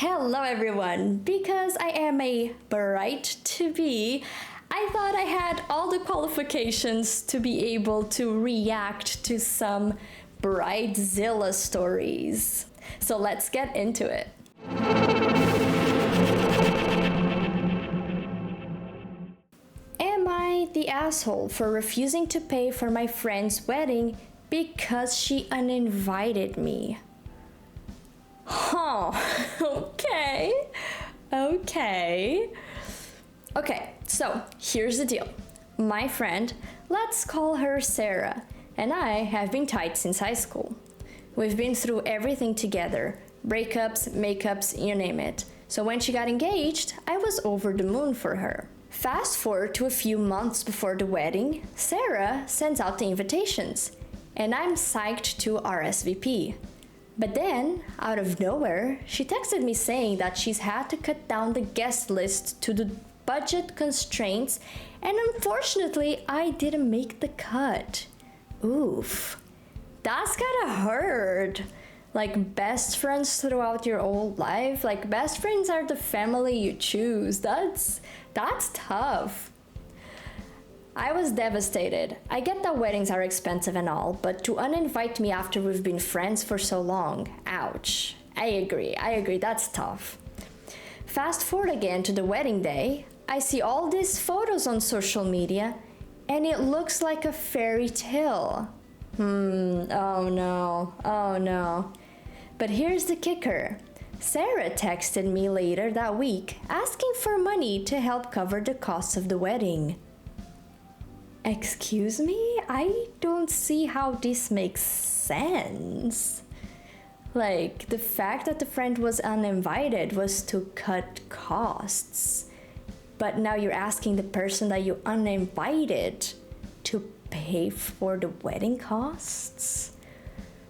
Hello everyone! Because I am a bride-to-be, I thought I had all the qualifications to be able to react to some Bridezilla stories. So let's get into it. Am I the asshole for refusing to pay for my friend's wedding because she uninvited me? Huh, okay, so here's the deal. My friend, let's call her Sarah, and I have been tight since high school. We've been through everything together, breakups, makeups, you name it. So when she got engaged, I was over the moon for her. Fast forward to a few months before the wedding, Sarah sends out the invitations, and I'm psyched to RSVP. But then, out of nowhere, she texted me saying that she's had to cut down the guest list to the budget constraints, and unfortunately, I didn't make the cut. Oof. That's gotta hurt. Like best friends throughout your whole life? Like best friends are the family you choose. That's tough. I was devastated. I get that weddings are expensive and all, but to uninvite me after we've been friends for so long, ouch. I agree, that's tough. Fast forward again to the wedding day, I see all these photos on social media, and it looks like a fairy tale. Oh no. But here's the kicker. Sarah texted me later that week asking for money to help cover the costs of the wedding. Excuse me? I don't see how this makes sense. Like, the fact that the friend was uninvited was to cut costs. But now you're asking the person that you uninvited to pay for the wedding costs?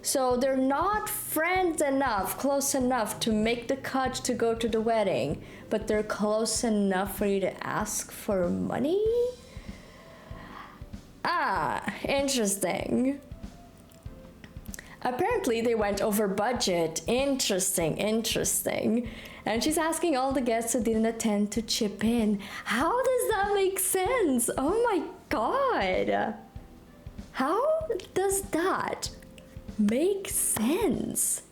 So they're not friends enough, close enough to make the cut to go to the wedding, but they're close enough for you to ask for money? Interesting. Apparently they went over budget. Interesting. And she's asking all the guests who didn't attend to chip in. How does that make sense? Oh my god. How does that make sense?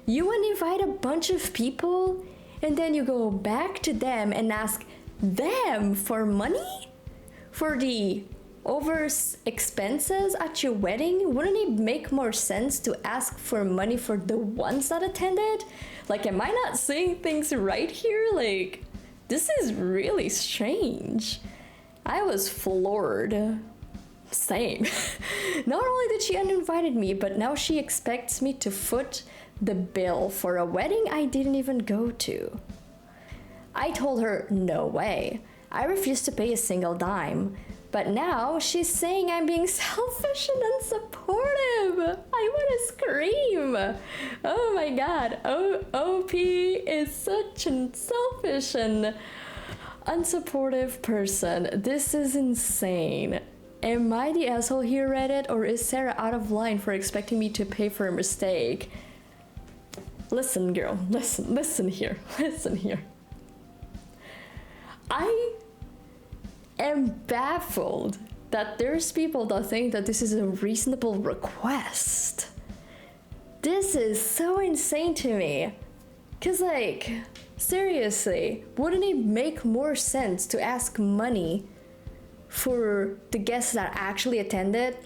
You want to invite a bunch of people and then you go back to them and ask them for money? For the over expenses at your wedding? Wouldn't it make more sense to ask for money for the ones that attended? Like, am I not seeing things right here? Like, this is really strange. I was floored. Same. Not only did she uninvited me, but now she expects me to foot the bill for a wedding I didn't even go to. I told her, no way. I refused to pay a single dime. But now she's saying I'm being selfish and unsupportive. I want to scream. Oh my god. OP is such a selfish and unsupportive person. This is insane. Am I the asshole here, Reddit, or is Sarah out of line for expecting me to pay for a mistake? Listen, girl. Listen here. I am baffled that there's people that think that this is a reasonable request. This is so insane to me. Cause like, seriously, wouldn't it make more sense to ask money for the guests that actually attended?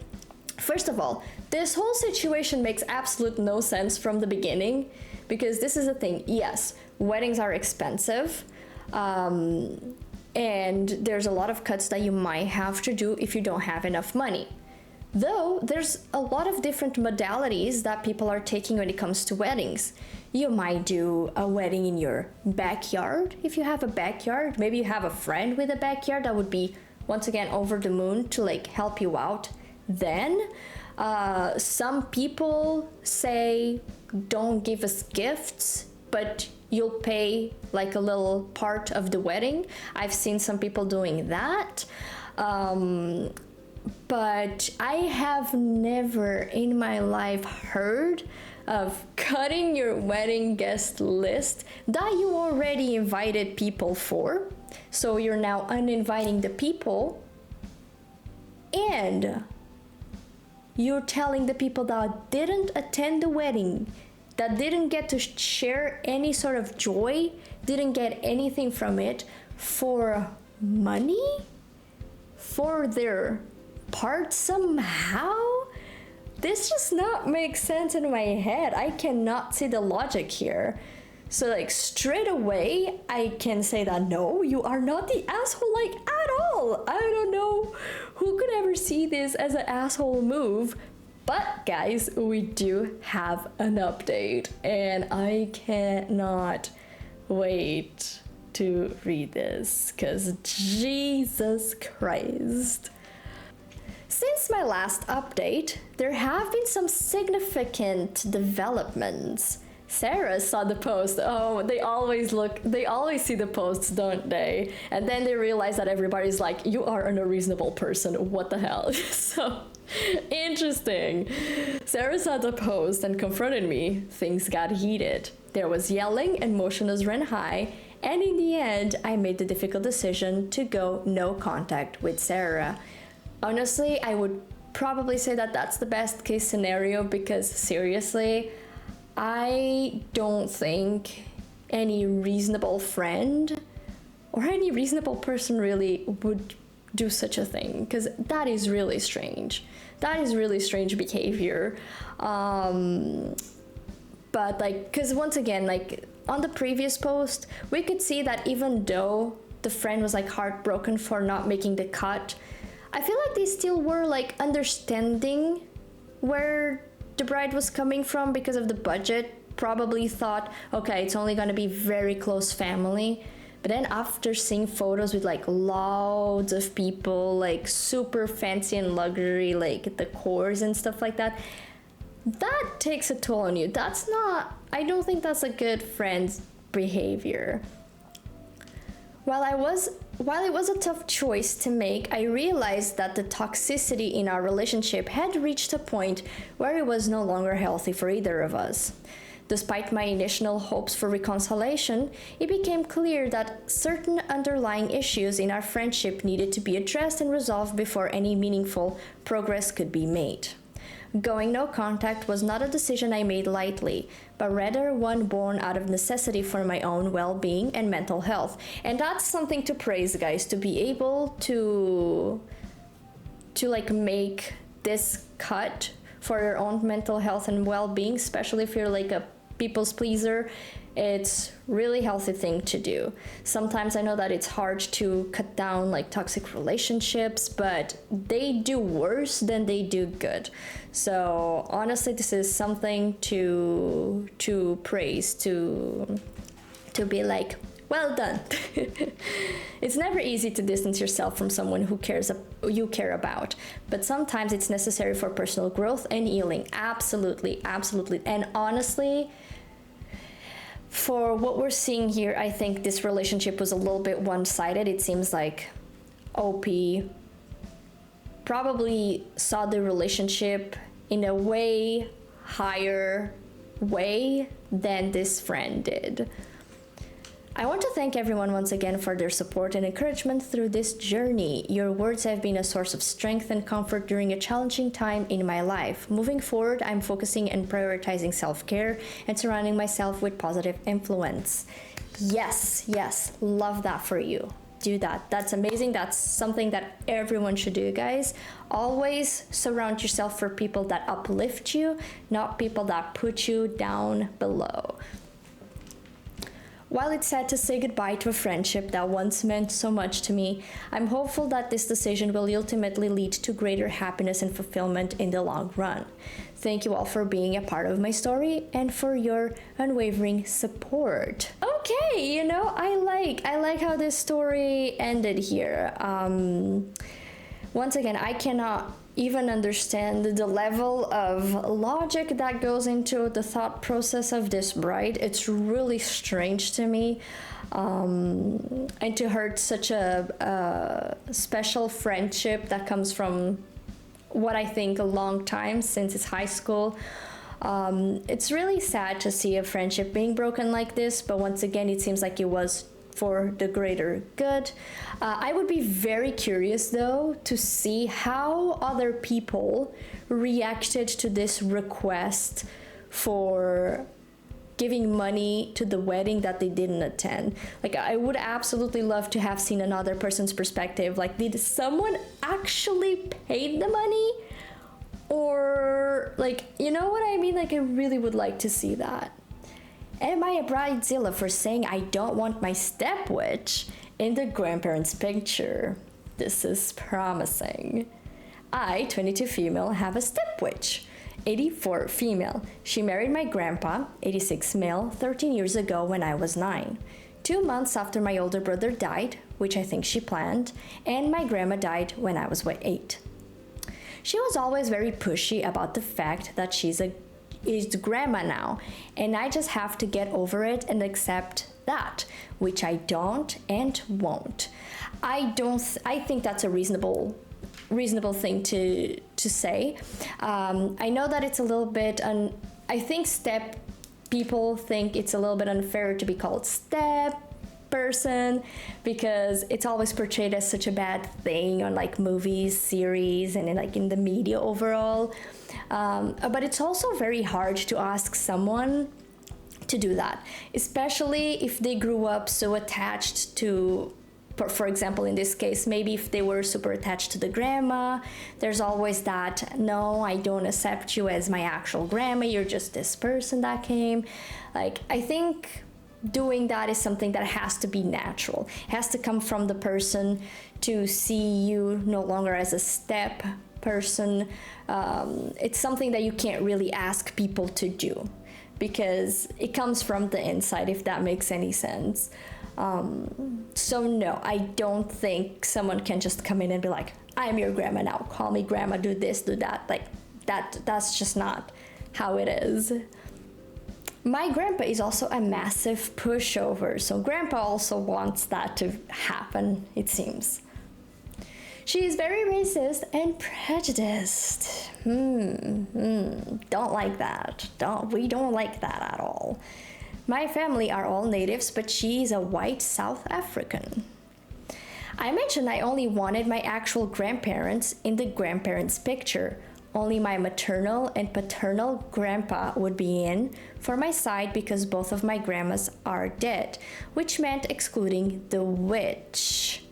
First of all, this whole situation makes absolute no sense from the beginning, because this is the thing. Yes, weddings are expensive. And there's a lot of cuts that you might have to do if you don't have enough money. Though, there's a lot of different modalities that people are taking when it comes to weddings. You might do a wedding in your backyard, if you have a backyard. Maybe you have a friend with a backyard that would be, once again, over the moon to like help you out. Then, some people say, don't give us gifts, but you'll pay like a little part of the wedding. I've seen some people doing that. But I have never in my life heard of cutting your wedding guest list that you already invited people for. So you're now uninviting the people, and you're telling the people that didn't attend the wedding, that didn't get to share any sort of joy, didn't get anything from it, for money? For their part somehow? This just not makes sense in my head. I cannot see the logic here. So like straight away, I can say that no, you are not the asshole like at all. I don't know who could ever see this as an asshole move. But guys, we do have an update and I cannot wait to read this because Jesus Christ. Since my last update, there have been some significant developments. Sarah saw the post. Oh, they always see the posts, don't they? And then they realize that everybody's like, you are an unreasonable person. What the hell? So interesting. Sarah saw the post and confronted me. Things got heated. There was yelling, emotions ran high, and in the end, I made the difficult decision to go no contact with Sarah. Honestly, I would probably say that that's the best case scenario because seriously, I don't think any reasonable friend or any reasonable person really would do such a thing because that is really strange. That is really strange behavior. But like, because once again, like on the previous post, we could see that even though the friend was like heartbroken for not making the cut, I feel like they still were like understanding where the bride was coming from because of the budget. Probably thought, okay, it's only gonna be very close family. But then after seeing photos with like loads of people, like super fancy and luxury, like decors and stuff like that, that takes a toll on you. That's not, I don't think that's a good friend's behavior. While it was a tough choice to make, I realized that the toxicity in our relationship had reached a point where it was no longer healthy for either of us. Despite my initial hopes for reconciliation, it became clear that certain underlying issues in our friendship needed to be addressed and resolved before any meaningful progress could be made. Going no contact was not a decision I made lightly, but rather one born out of necessity for my own well-being and mental health. And that's something to praise, guys, to be able to like make this cut for your own mental health and well-being, especially if you're like a people's pleaser. It's really healthy thing to do. Sometimes I know that it's hard to cut down like toxic relationships, but they do worse than they do good. So honestly, this is something to praise, to be like, well done. It's never easy to distance yourself from someone who you care about, but sometimes it's necessary for personal growth and healing. Absolutely, absolutely. And honestly, for what we're seeing here, I think this relationship was a little bit one-sided. It seems like OP probably saw the relationship in a way higher way than this friend did. I want to thank everyone once again for their support and encouragement through this journey. Your words have been a source of strength and comfort during a challenging time in my life. Moving forward, I'm focusing and prioritizing self-care and surrounding myself with positive influence. Yes, love that for you. Do that. That's amazing. That's something that everyone should do, guys. Always surround yourself for people that uplift you, not people that put you down below. While it's sad to say goodbye to a friendship that once meant so much to me, I'm hopeful that this decision will ultimately lead to greater happiness and fulfillment in the long run. Thank you all for being a part of my story and for your unwavering support. Okay, I like how this story ended here. Once again, I cannot even understand the level of logic that goes into the thought process of this bride. It's really strange to me. And to hurt such a special friendship that comes from what I think a long time, since it's high school. It's really sad to see a friendship being broken like this, but once again, it seems like it was for the greater good. I would be very curious though to see how other people reacted to this request for giving money to the wedding that they didn't attend. Like, I would absolutely love to have seen another person's perspective. Like, did someone actually pay the money? Or, like, you know what I mean? Like, I really would like to see that. Am I a bridezilla for saying I don't want my step witch in the grandparents' picture? This is promising. I, 22 female, have a step witch. 84 female. She married my grandpa, 86 male, 13 years ago when I was 9. 2 months after my older brother died, which I think she planned, and my grandma died when I was 8. She was always very pushy about the fact that she's grandma now, and I just have to get over it and accept that, which I don't and won't. I think that's a reasonable thing to say. I know that it's a little bit I think people think it's a little bit unfair to be called step person because it's always portrayed as such a bad thing on like movies, series, and in the media overall. But it's also very hard to ask someone to do that, especially if they grew up so attached to, for example, in this case, maybe if they were super attached to the grandma, there's always that, no, I don't accept you as my actual grandma, you're just this person that came. Like, I think doing that is something that has to be natural. It has to come from the person to see you no longer as a step person. It's something that you can't really ask people to do because it comes from the inside, if that makes any sense. So no, I don't think someone can just come in and be like, I'm your grandma now, call me grandma, do this, do that. Like, that's just not how it is. My grandpa is also a massive pushover, so grandpa also wants that to happen, it seems. She is very racist and prejudiced. Don't like that. We don't like that at all. My family are all natives, but she is a white South African. I mentioned I only wanted my actual grandparents in the grandparents' picture. Only my maternal and paternal grandpa would be in for my side because both of my grandmas are dead, which meant excluding the witch.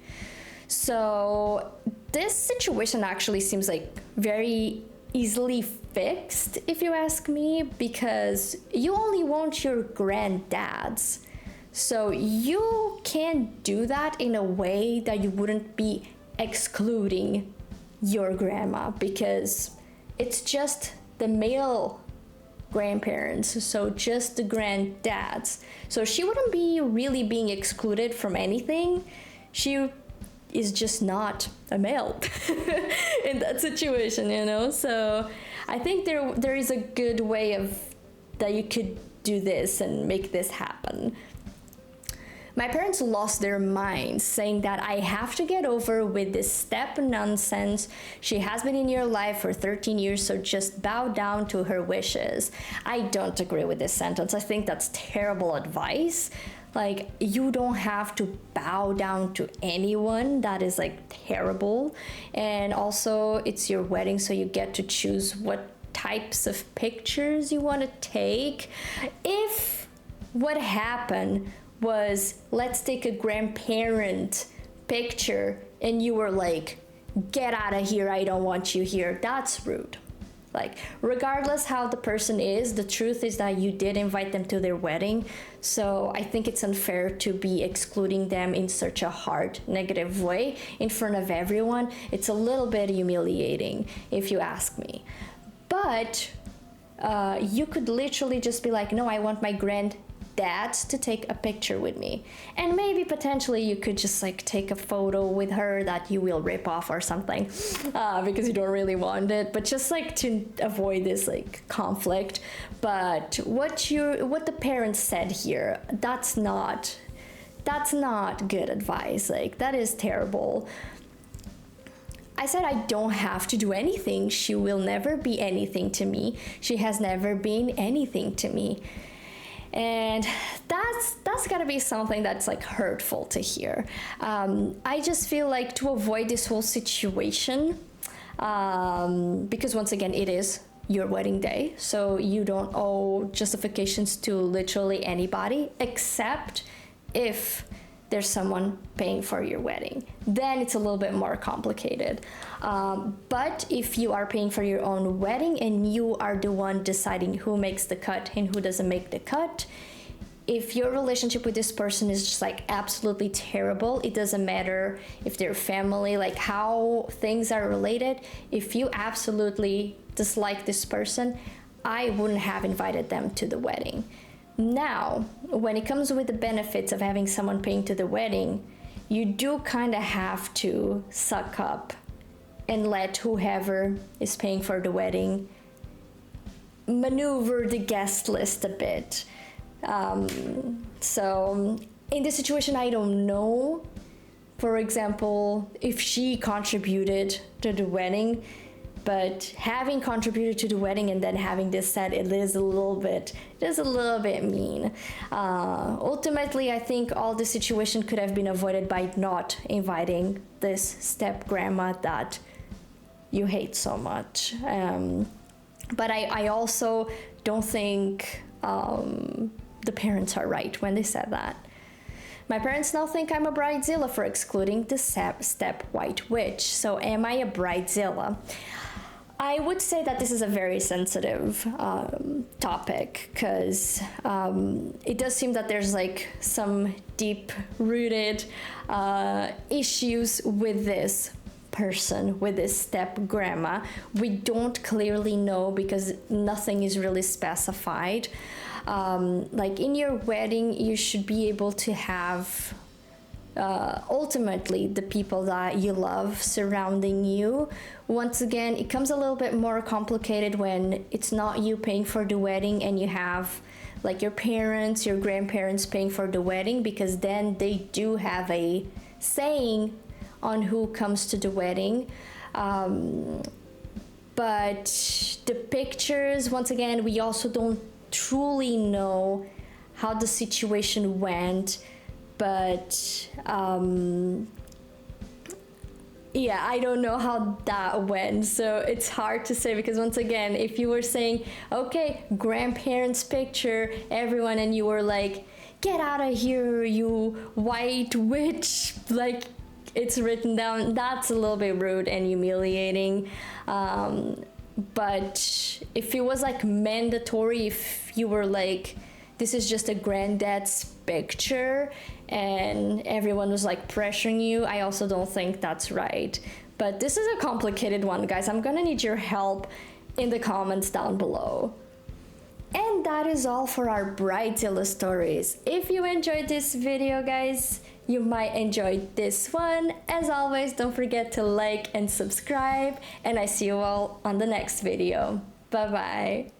So this situation actually seems like very easily fixed, if you ask me, because you only want your granddads. So you can do that in a way that you wouldn't be excluding your grandma because it's just the male grandparents, so just the granddads. So she wouldn't be really being excluded from anything. She is just not a male in that situation, you know? So I think there is a good way of that you could do this and make this happen. My parents lost their minds, saying that I have to get over with this step nonsense. She has been in your life for 13 years, so just bow down to her wishes. I don't agree with this sentence. I think that's terrible advice. Like, you don't have to bow down to anyone. That is like terrible. And also, it's your wedding, so you get to choose what types of pictures you want to take. If what happened was, let's take a grandparent picture and you were like, get out of here, I don't want you here, that's rude. Like, regardless how the person is, the truth is that you did invite them to their wedding. So I think it's unfair to be excluding them in such a hard, negative way in front of everyone. It's a little bit humiliating, if you ask me. But you could literally just be like, no, I want my granddad to take a picture with me, and maybe potentially you could just like take a photo with her that you will rip off or something because you don't really want it, but just like to avoid this like conflict. But what the parents said here, that's not good advice. Like, that is terrible. I said I don't have to do anything. She will never be anything to me. She has never been anything to me. And that's gotta be something that's like hurtful to hear. I just feel like to avoid this whole situation, because once again, it is your wedding day, so you don't owe justifications to literally anybody, except if there's someone paying for your wedding. Then it's a little bit more complicated. But if you are paying for your own wedding and you are the one deciding who makes the cut and who doesn't make the cut, if your relationship with this person is just like absolutely terrible, it doesn't matter if they're family, like how things are related, if you absolutely dislike this person, I wouldn't have invited them to the wedding. Now, when it comes with the benefits of having someone paying to the wedding, you do kind of have to suck up and let whoever is paying for the wedding maneuver the guest list a bit. So in this situation, I don't know, for example, if she contributed to the wedding, but having contributed to the wedding and then having this said, it is a little bit mean. Ultimately, I think all the situation could have been avoided by not inviting this step grandma that you hate so much. But I also don't think the parents are right when they said that. My parents now think I'm a bridezilla for excluding the step white witch. So am I a bridezilla? I would say that this is a very sensitive topic, because it does seem that there's like some deep-rooted issues with this person, with this step grandma. We don't clearly know because nothing is really specified. Like in your wedding, you should be able to have ultimately the people that you love surrounding you. Once again, it comes a little bit more complicated when it's not you paying for the wedding and you have like your parents, your grandparents paying for the wedding, because then they do have a saying on who comes to the wedding. But the pictures, once again, we also don't truly know how the situation went, but yeah, I don't know how that went, so it's hard to say, because once again, if you were saying, okay, grandparents picture, everyone, and you were like, get out of here, you white witch, like it's written down, that's a little bit rude and humiliating. But if it was like mandatory, if you were like, this is just a granddad's picture and everyone was like pressuring you, I also don't think that's right. But this is a complicated one, guys. I'm gonna need your help in the comments down below. And that is all for our Bridezilla stories. If you enjoyed this video, guys, you might enjoy this one. As always, don't forget to like and subscribe, and I see you all on the next video. Bye bye.